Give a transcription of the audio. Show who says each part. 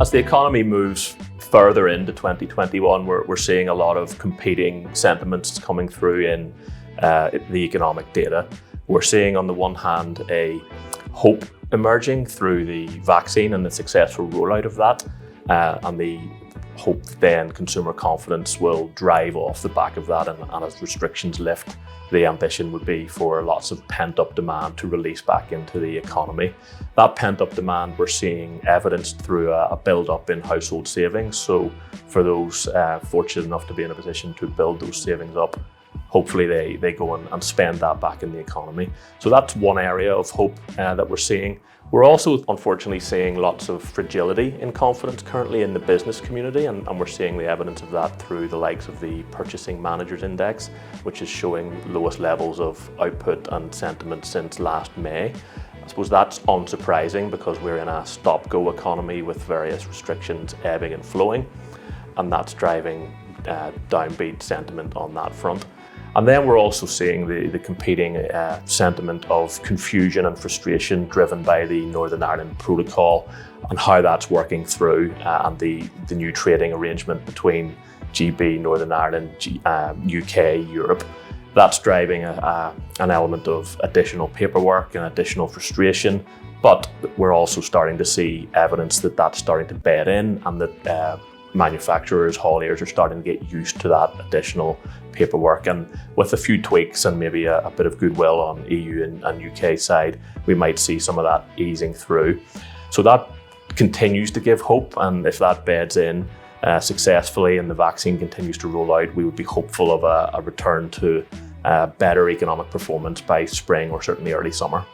Speaker 1: As the economy moves further into 2021, we're seeing a lot of competing sentiments coming through in the economic data. We're seeing on the one hand a hope emerging through the vaccine and the successful rollout of that, and the hope that then consumer confidence will drive off the back of that, and as restrictions lift, the ambition would be for lots of pent-up demand to release back into the economy. That pent-up demand we're seeing evidenced through a build-up in household savings. So for those fortunate enough to be in a position to build those savings up, hopefully they go and spend that back in the economy. So that's one area of hope that we're seeing. We're also unfortunately seeing lots of fragility in confidence currently in the business community, and we're seeing the evidence of that through the likes of the Purchasing Managers Index, which is showing lowest levels of output and sentiment since last May. I suppose that's unsurprising because we're in a stop-go economy with various restrictions ebbing and flowing, and that's driving downbeat sentiment on that front. And then we're also seeing the competing sentiment of confusion and frustration driven by the Northern Ireland Protocol and how that's working through, and the new trading arrangement between GB, Northern Ireland, UK, Europe. That's driving an element of additional paperwork and additional frustration, but we're also starting to see evidence that that's starting to bed in, and that manufacturers, hauliers are starting to get used to that additional paperwork, and with a few tweaks and maybe a bit of goodwill on EU and UK side, we might see some of that easing through. So that continues to give hope, and if that beds in successfully and the vaccine continues to roll out, we would be hopeful of a return to better economic performance by spring or certainly early summer.